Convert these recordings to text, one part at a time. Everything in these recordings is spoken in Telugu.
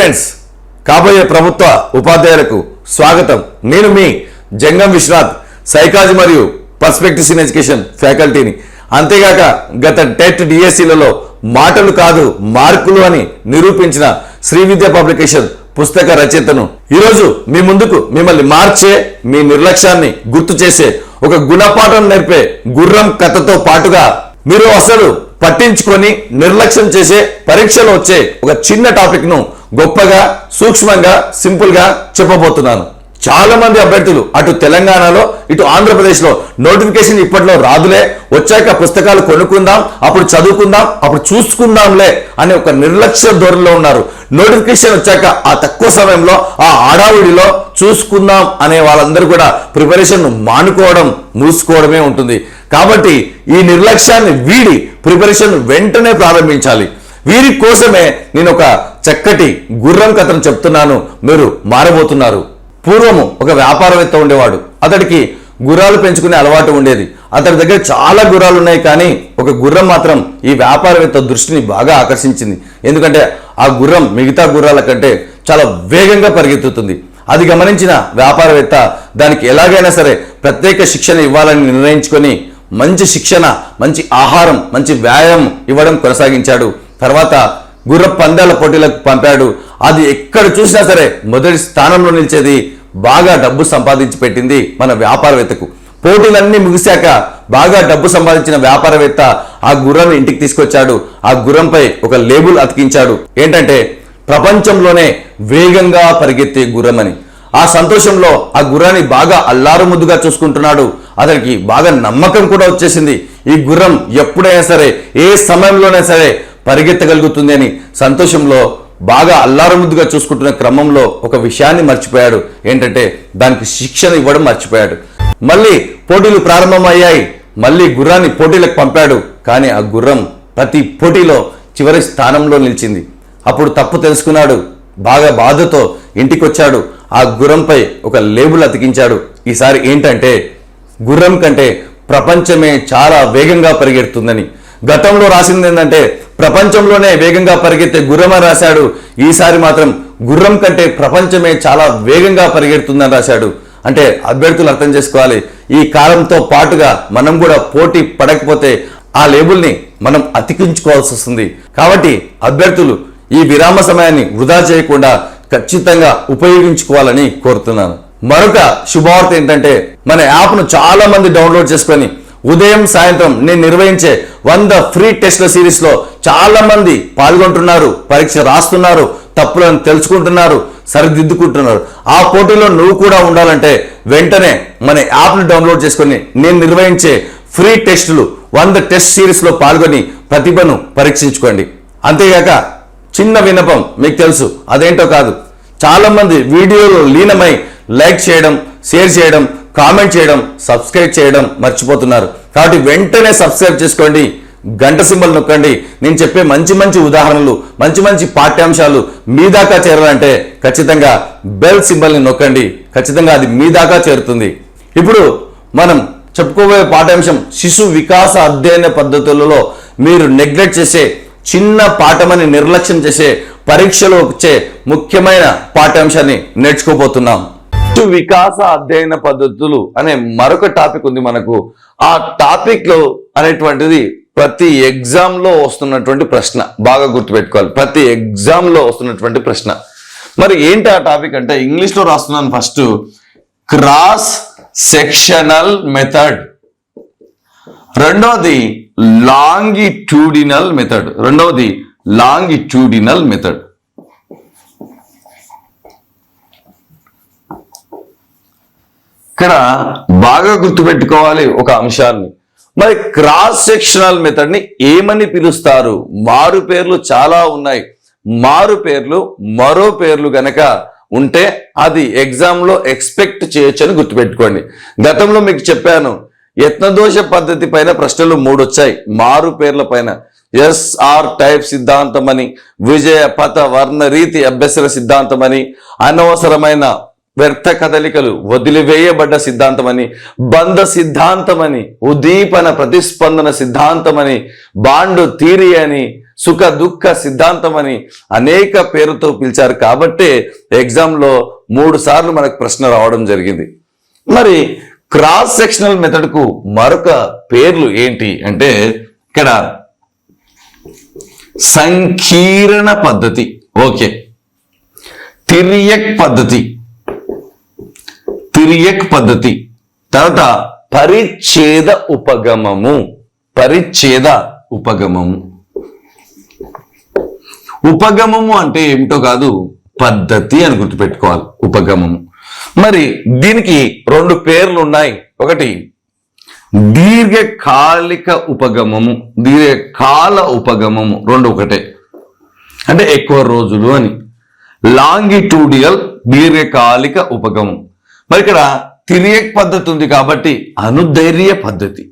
ఫ్రెండ్స్, కాబోయే ప్రభుత్వ ఉపాధ్యాయులకు స్వాగతం. నేను మీ జంగం విశ్వనాథ్, సైకాలజీ మరియు పర్స్పెక్టివ్స్ ఇన్ ఎడ్యుకేషన్ ఫ్యాకల్టీని. అంతేగాక గత టెట్ డిఎస్సీలలో మాటలు కాదు మార్కులు అని నిరూపించిన శ్రీ విద్య పబ్లికేషన్ పుస్తక రచయితను ఈరోజు మీ ముందుకు మిమ్మల్ని మార్చే, మీ నిర్లక్ష్యాన్ని గుర్తు చేసే ఒక గుణపాఠం నేర్పే గుర్రం కథతో పాటుగా మీరు అసలు పట్టించుకొని నిర్లక్ష్యం చేసే పరీక్షలో వచ్చే ఒక చిన్న టాపిక్ ను గొప్పగా, సూక్ష్మంగా, సింపుల్ గా చెప్పబోతున్నాను. చాలా మంది అభ్యర్థులు అటు తెలంగాణలో ఇటు ఆంధ్రప్రదేశ్ లో నోటిఫికేషన్ ఇప్పట్లో రాదులే, వచ్చాక పుస్తకాలు కొనుక్కుందాం, అప్పుడు చదువుకుందాం, అప్పుడు చూసుకుందాంలే అనే ఒక నిర్లక్ష్య ధోరణిలో ఉన్నారు. నోటిఫికేషన్ వచ్చాక ఆ తక్కువ సమయంలో ఆ ఆడావిడిలో చూసుకుందాం అనే వాళ్ళందరూ కూడా ప్రిపరేషన్ మానుకోవడం, మూసుకోవడమే ఉంటుంది. కాబట్టి ఈ నిర్లక్ష్యాన్ని వీడి ప్రిపరేషన్ వెంటనే ప్రారంభించాలి. వీరి కోసమే నేను ఒక చక్కటి గుర్రం కథను చెప్తున్నాను. మీరు మారబోతున్నారు. పూర్వము ఒక వ్యాపారవేత్త ఉండేవాడు. అతడికి గుర్రాలు పెంచుకునే అలవాటు ఉండేది. అతడి దగ్గర చాలా గుర్రాలు ఉన్నాయి, కానీ ఒక గుర్రం మాత్రం ఈ వ్యాపారవేత్త దృష్టిని బాగా ఆకర్షించింది. ఎందుకంటే ఆ గుర్రం మిగతా గుర్రాల కంటే చాలా వేగంగా పరిగెత్తుతుంది. అది గమనించిన వ్యాపారవేత్త దానికి ఎలాగైనా సరే ప్రత్యేక శిక్షణ ఇవ్వాలని నిర్ణయించుకొని మంచి శిక్షణ, మంచి ఆహారం, మంచి వ్యాయామం ఇవ్వడం కొనసాగించాడు. తర్వాత గుర్ర పందాల పోటీలకు పంపాడు. అది ఎక్కడ చూసినా సరే మొదటి స్థానంలో నిలిచేది. బాగా డబ్బు సంపాదించి పెట్టింది మన వ్యాపారవేత్తకు. పోటీలన్నీ ముగిశాక బాగా డబ్బు సంపాదించిన వ్యాపారవేత్త ఆ గుర్రాన్ని ఇంటికి తీసుకొచ్చాడు. ఆ గుర్రంపై ఒక లేబుల్ అతికించాడు. ఏంటంటే ప్రపంచంలోనే వేగంగా పరిగెత్తే గుర్రం అని. ఆ సంతోషంలో ఆ గుర్రాన్ని బాగా అల్లారు ముద్దుగా చూసుకుంటున్నాడు. అతనికి బాగా నమ్మకం కూడా వచ్చేసింది. ఈ గుర్రం ఎప్పుడైనా సరే, ఏ సమయంలోనైనా సరే పరిగెత్తగలుగుతుంది అని సంతోషంలో బాగా అల్లారు ముద్దుగా చూసుకుంటున్న క్రమంలో ఒక విషయాన్ని మర్చిపోయాడు. ఏంటంటే దానికి శిక్షణ ఇవ్వడం మర్చిపోయాడు. మళ్ళీ పోటీలు ప్రారంభమయ్యాయి. మళ్ళీ గుర్రాన్ని పోటీలకు పంపాడు. కానీ ఆ గుర్రం ప్రతి పోటీలో చివరి స్థానంలో నిలిచింది. అప్పుడు తప్పు తెలుసుకున్నాడు. బాగా బాధతో ఇంటికి వచ్చాడు. ఆ గుర్రంపై ఒక లేబుల్ అతికించాడు. ఈసారి ఏంటంటే గుర్రం కంటే ప్రపంచమే చాలా వేగంగా పరిగెడుతుందని. గతంలో రాసింది ఏంటంటే ప్రపంచంలోనే వేగంగా పరిగెత్తే గుర్రం అని రాశాడు. ఈసారి మాత్రం గుర్రం కంటే ప్రపంచమే చాలా వేగంగా పరిగెడుతుందని రాశాడు. అంటే అభ్యర్థులు అర్థం చేసుకోవాలి, ఈ కాలంతో పాటుగా మనం కూడా పోటీ పడకపోతే ఆ లేబుల్ని మనం అతికించుకోవాల్సి వస్తుంది. కాబట్టి అభ్యర్థులు ఈ విరామ సమయాన్ని వృధా చేయకుండా ఖచ్చితంగా ఉపయోగించుకోవాలని కోరుతున్నాను. మరొక శుభవార్త ఏంటంటే మన యాప్ను చాలా మంది డౌన్లోడ్ చేసుకొని ఉదయం సాయంత్రం నేను నిర్వహించే 100 ఫ్రీ టెస్ట్ల సిరీస్ లో చాలా మంది పాల్గొంటున్నారు, పరీక్ష రాస్తున్నారు, తప్పులను తెలుసుకుంటున్నారు, సరిదిద్దుకుంటున్నారు. ఆ పోటీలో నువ్వు కూడా ఉండాలంటే వెంటనే మన యాప్ను డౌన్లోడ్ చేసుకొని నేను నిర్వహించే ఫ్రీ టెస్టులు 100 టెస్ట్ సిరీస్ లో పాల్గొని ప్రతిభను పరీక్షించుకోండి. అంతేగాక చిన్న విన్నపం, మీకు తెలుసు అదేంటో కాదు, చాలా మంది వీడియోలో లీనమై లైక్ చేయడం, షేర్ చేయడం, కామెంట్ చేయడం, సబ్స్క్రైబ్ చేయడం మర్చిపోతున్నారు. కాబట్టి వెంటనే సబ్స్క్రైబ్ చేసుకోండి, గంట సింబల్ నొక్కండి. నేను చెప్పే మంచి మంచి ఉదాహరణలు, మంచి మంచి పాఠ్యాంశాలు మీ దాకా చేరాలంటే ఖచ్చితంగా బెల్ సింబల్ని నొక్కండి. ఖచ్చితంగా అది మీ దాకా చేరుతుంది. ఇప్పుడు మనం చెప్పుకోబోయే పాఠ్యాంశం శిశు వికాస అధ్యయన పద్ధతులలో మీరు నెగ్లెక్ట్ చేసే, చిన్న పాఠమని నిర్లక్ష్యం చేసే, పరీక్షలో వచ్చే ముఖ్యమైన పాఠ్యాంశాన్ని నేర్చుకోబోతున్నాం. శిశు వికాస అధ్యయన పద్ధతులు అనే మరొక టాపిక్ ఉంది మనకు. ఆ టాపిక్ లో అనేటువంటిది ప్రతి ఎగ్జామ్ లో వస్తున్నటువంటి ప్రశ్న. బాగా గుర్తుపెట్టుకోవాలి, ప్రతి ఎగ్జామ్ లో వస్తున్నటువంటి ప్రశ్న. మరి ఏంటి ఆ టాపిక్ అంటే ఇంగ్లీష్ లో రాస్తున్నాను. ఫస్ట్ క్రాస్ సెక్షనల్ మెథడ్, రెండోది లాంగిట్యూడినల్ మెథడ్. ఇక్కడ బాగా గుర్తుపెట్టుకోవాలి ఒక అంశాన్ని. మరి క్రాస్ సెక్షనల్ మెథడ్ ని ఏమని పిలుస్తారు? మారు పేర్లు చాలా ఉన్నాయి. మారు పేర్లు, మరో పేర్లు గనక ఉంటే అది ఎగ్జామ్ లో ఎక్స్పెక్ట్ చేయొచ్చు అని గుర్తుపెట్టుకోండి. గతంలో మీకు చెప్పాను, యత్నదోష పద్ధతి పైన ప్రశ్నలు 3 వచ్చాయి. మారు పేర్ల పైన SR టైప్ సిద్ధాంతం అని, విజయ పథ వర్ణ రీతి అభ్యసన సిద్ధాంతం అని, అనవసరమైన వ్యర్థ కదలికలు వదిలివేయబడ్డ సిద్ధాంతం అని, బంధ సిద్ధాంతం అని, ఉద్దీపన ప్రతిస్పందన సిద్ధాంతం అని, బాండ్ థియరీ అని, సుఖ దుఃఖ సిద్ధాంతం అని అనేక పేరుతో పిలిచారు కాబట్టే ఎగ్జామ్లో 3 సార్లు మనకు ప్రశ్న రావడం జరిగింది. మరి క్రాస్ సెక్షనల్ మెథడ్కు మరొక పేర్లు ఏంటి అంటే ఇక్కడ సంకీర్ణ పద్ధతి, ఓకే, తిర్యక్ పద్ధతి, తర్వాత పరిచ్ఛేద ఉపగమము. ఉపగమము అంటే ఏమిటో కాదు, పద్ధతి అని గుర్తుపెట్టుకోవాలి. ఉపగమము. మరి దీనికి 2 పేర్లు ఉన్నాయి. ఒకటి దీర్ఘకాలిక ఉపగమము, దీర్ఘకాల ఉపగమము, 2 ఒకటే, అంటే ఎక్కువ రోజులు అని. లాంగిట్యూడియల్ దీర్ఘకాలిక ఉపగమం. మరి ఇక్కడ తిరియక్ పద్ధతి ఉంది కాబట్టి అనుధైర్య పద్ధతి.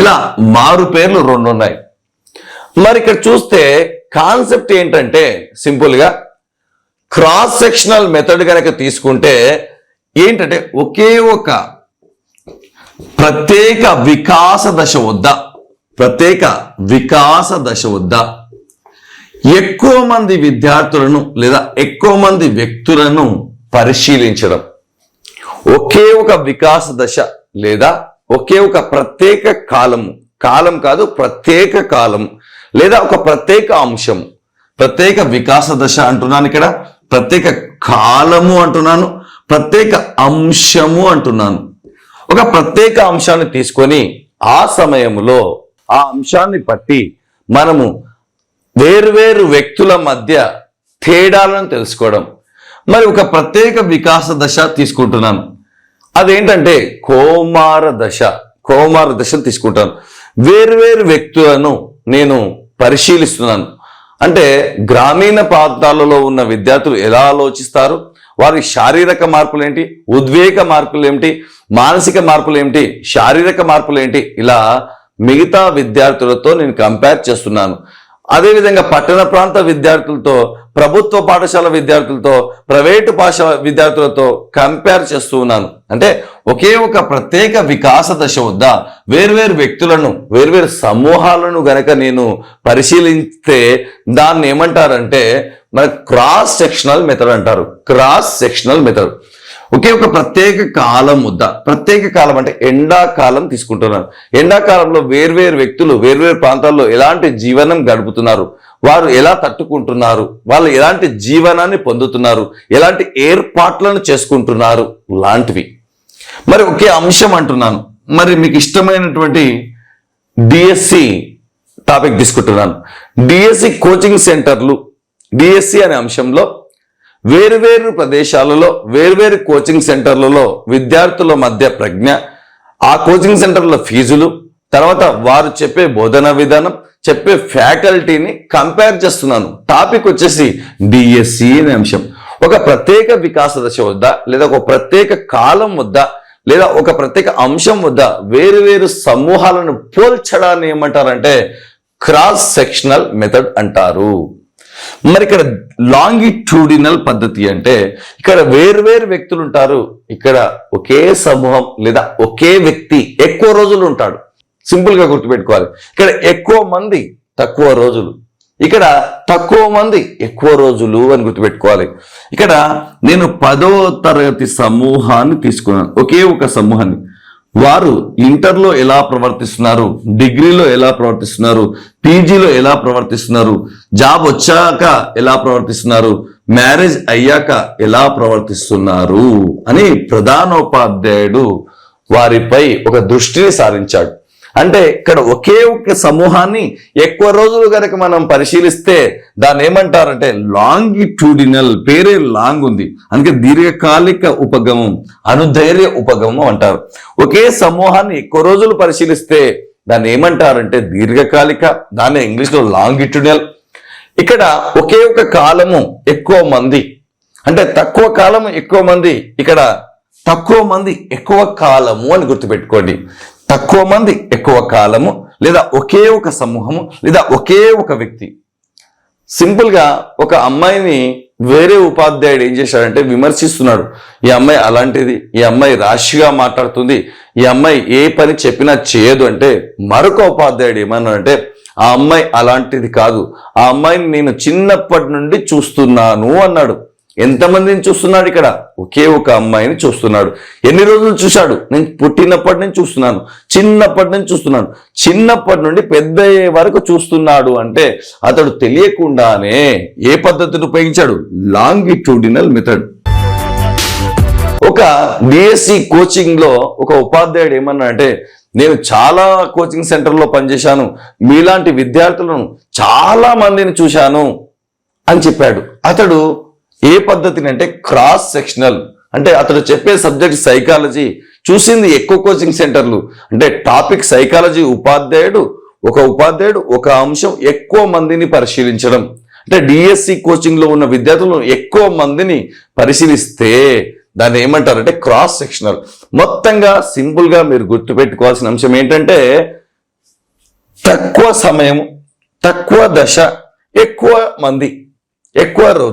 ఇలా మారు పేర్లు 2 ఉన్నాయి. మరి ఇక్కడ చూస్తే కాన్సెప్ట్ ఏంటంటే సింపుల్ గా క్రాస్ సెక్షనల్ మెథడ్ కనుక తీసుకుంటే ఏంటంటే ఒకే ఒక ప్రత్యేక వికాస దశ వద్ద ఎక్కువ మంది విద్యార్థులను లేదా ఎక్కువ మంది వ్యక్తులను పరిశీలించడం. ఒకే ఒక వికాస దశ లేదా ఒకే ఒక ప్రత్యేక కాలం కాదు, ప్రత్యేక కాలం లేదా ఒక ప్రత్యేక అంశం. ప్రత్యేక వికాస దశ అంటున్నాను, ఇక్కడ ప్రత్యేక కాలము అంటున్నాను, ప్రత్యేక అంశము అంటున్నాను. ఒక ప్రత్యేక అంశాన్ని తీసుకొని ఆ సమయంలో ఆ అంశాన్ని బట్టి మనము వేర్వేరు వ్యక్తుల మధ్య తేడాలను తెలుసుకోవడం. మరి ఒక ప్రత్యేక వికాస దశ తీసుకుంటున్నాను, అదేంటంటే కౌమార దశను తీసుకుంటాను. వేర్వేరు వ్యక్తులను నేను పరిశీలిస్తున్నాను. అంటే గ్రామీణ ప్రాంతాలలో ఉన్న విద్యార్థులు ఎలా ఆలోచిస్తారు, వారి శారీరక మార్పులు ఏంటి, ఉద్వేగ మార్పులు ఏమిటి, మానసిక మార్పులు ఏమిటి, శారీరక మార్పులు ఏంటి, ఇలా మిగతా విద్యార్థులతో నేను కంపేర్ చేస్తున్నాను. అదేవిధంగా పట్టణ ప్రాంత విద్యార్థులతో, ప్రభుత్వ పాఠశాల విద్యార్థులతో, ప్రైవేటు పాఠశాల విద్యార్థులతో కంపేర్ చేస్తూ ఉన్నాను. అంటే ఒకే ఒక ప్రత్యేక వికాస దశ వద్ద వేర్వేరు వ్యక్తులను, వేర్వేరు సమూహాలను గనక నేను పరిశీలిస్తే దాన్ని ఏమంటారంటే మన క్రాస్ సెక్షనల్ మెథడ్ అంటారు. Cross sectional method. ఒకే ఒక ప్రత్యేక కాలం వద్ద, ప్రత్యేక కాలం అంటే ఎండాకాలం తీసుకుంటున్నాను. ఎండాకాలంలో వేర్వేరు వ్యక్తులు వేర్వేరు ప్రాంతాల్లో ఎలాంటి జీవనం గడుపుతున్నారు, వారు ఎలా తట్టుకుంటున్నారు, వాళ్ళు ఎలాంటి జీవనాన్ని పొందుతున్నారు, ఎలాంటి ఏర్పాట్లను చేసుకుంటున్నారు లాంటివి. మరి ఒకే అంశం అంటున్నాను. మరి మీకు ఇష్టమైనటువంటి డిఎస్సి టాపిక్ తీసుకుంటున్నాను. డిఎస్సి కోచింగ్ సెంటర్లు, డిఎస్సి అనే అంశంలో వేరువేరు ప్రదేశాలలో వేర్వేరు కోచింగ్ సెంటర్లలో విద్యార్థుల మధ్య ప్రజ్ఞ, ఆ కోచింగ్ సెంటర్ల ఫీజులు, తర్వాత వారు చెప్పే బోధనా విధానం, చెప్పే ఫ్యాకల్టీని కంపేర్ చేస్తున్నాను. టాపిక్ వచ్చేసి డిఎస్సి అనే అంశం. ఒక ప్రత్యేక వికాస దశ వద్ద లేదా ఒక ప్రత్యేక కాలం వద్ద లేదా ఒక ప్రత్యేక అంశం వద్ద వేరువేరు సమూహాలను పోల్చడాన్ని ఏమంటారంటే క్రాస్ సెక్షనల్ మెథడ్ అంటారు. మరి ఇక్కడ లాంగిట్యూడినల్ పద్ధతి అంటే ఇక్కడ వేర్వేరు వ్యక్తులు ఉంటారు, ఇక్కడ ఒకే సమూహం లేదా ఒకే వ్యక్తి ఎక్కువ రోజులు ఉంటాడు. సింపుల్ గా గుర్తుపెట్టుకోవాలి. ఇక్కడ ఎక్కువ మంది తక్కువ రోజులు, ఇక్కడ తక్కువ మంది ఎక్కువ రోజులు అని గుర్తుపెట్టుకోవాలి. ఇక్కడ నేను 10వ తరగతి సమూహాన్ని తీసుకున్నాను, ఒకే ఒక సమూహాన్ని. వారు ఇంటర్లో ఎలా ప్రవర్తిస్తున్నారు, డిగ్రీలో ఎలా ప్రవర్తిస్తున్నారు, పీజీలో ఎలా ప్రవర్తిస్తున్నారు, జాబ్ వచ్చాక ఎలా ప్రవర్తిస్తున్నారు, మ్యారేజ్ అయ్యాక ఎలా ప్రవర్తిస్తున్నారు అని ప్రధానోపాధ్యాయుడు వారిపై ఒక దృష్టిని సారించాడు. అంటే ఇక్కడ ఒకే ఒక సమూహాన్ని ఎక్కువ రోజులు కనుక మనం పరిశీలిస్తే దాన్ని ఏమంటారంటే లాంగిట్యూడినల్, పేరే లాంగ్ ఉంది, అందుకే దీర్ఘకాలిక ఉపగమం, అనుధైర్య ఉపగమం అంటారు. ఒకే సమూహాన్ని ఎక్కువ రోజులు పరిశీలిస్తే దాన్ని ఏమంటారంటే దీర్ఘకాలిక, దాన్ని ఇంగ్లీష్లో లాంగిట్యూడినల్. ఇక్కడ ఒకే ఒక కాలము ఎక్కువ మంది అంటే తక్కువ కాలము ఎక్కువ మంది, ఇక్కడ తక్కువ మంది ఎక్కువ కాలము అని గుర్తుపెట్టుకోండి. తక్కువ మంది ఎక్కువ కాలము లేదా ఒకే ఒక సమూహము లేదా ఒకే ఒక వ్యక్తి. సింపుల్ గా ఒక అమ్మాయిని వేరే ఉపాధ్యాయుడు ఏం చేశాడంటే విమర్శిస్తున్నాడు. ఈ అమ్మాయి అలాంటిది, ఈ అమ్మాయి రాశిగా మాట్లాడుతుంది, ఈ అమ్మాయి ఏ పని చెప్పినా చేయదు అంటే మరొక ఉపాధ్యాయుడు ఏమన్నాడంటే ఆ అమ్మాయి అలాంటిది కాదు, ఆ అమ్మాయిని నేను చిన్నప్పటి నుండి చూస్తున్నాను అన్నాడు. ఎంతమందిని చూస్తున్నాడు ఇక్కడ? ఒకే ఒక అమ్మాయిని చూస్తున్నాడు. ఎన్ని రోజులు చూశాడు? నేను పుట్టినప్పటి నుంచి చూస్తున్నాను, చిన్నప్పటి నుంచి చూస్తున్నాను, చిన్నప్పటి నుండి పెద్ద అయ్యే వరకు చూస్తున్నాడు అంటే అతడు తెలియకుండానే ఏ పద్ధతిని ఉపయోగించాడు? Longitudinal method. ఒక డిఎస్సి కోచింగ్ లో ఒక ఉపాధ్యాయుడు ఏమన్నాడంటే నేను చాలా కోచింగ్ సెంటర్లో పనిచేశాను, మీలాంటి విద్యార్థులను చాలా మందిని చూశాను అని చెప్పాడు. అతడు ఏ పద్ధతిని అంటే క్రాస్ సెక్షనల్, అంటే అతడు చెప్పే సబ్జెక్ట్ సైకాలజీ, చూసింది ఎక్కువ కోచింగ్ సెంటర్లు, అంటే టాపిక్ సైకాలజీ ఉపాధ్యాయుడు ఒక అంశం ఎక్కువ మందిని పరిశీలించడం. అంటే డిఎస్సి కోచింగ్ లో ఉన్న విద్యార్థులను ఎక్కువ మందిని పరిశీలిస్తే దాన్ని ఏమంటారంటే క్రాస్ సెక్షనల్. మొత్తంగా సింపుల్ గా మీరు గుర్తుపెట్టుకోవాల్సిన అంశం ఏంటంటే తక్కువ సమయం, తక్కువ దశ, ఎక్కువ మంది, ఎక్కువ రోజు.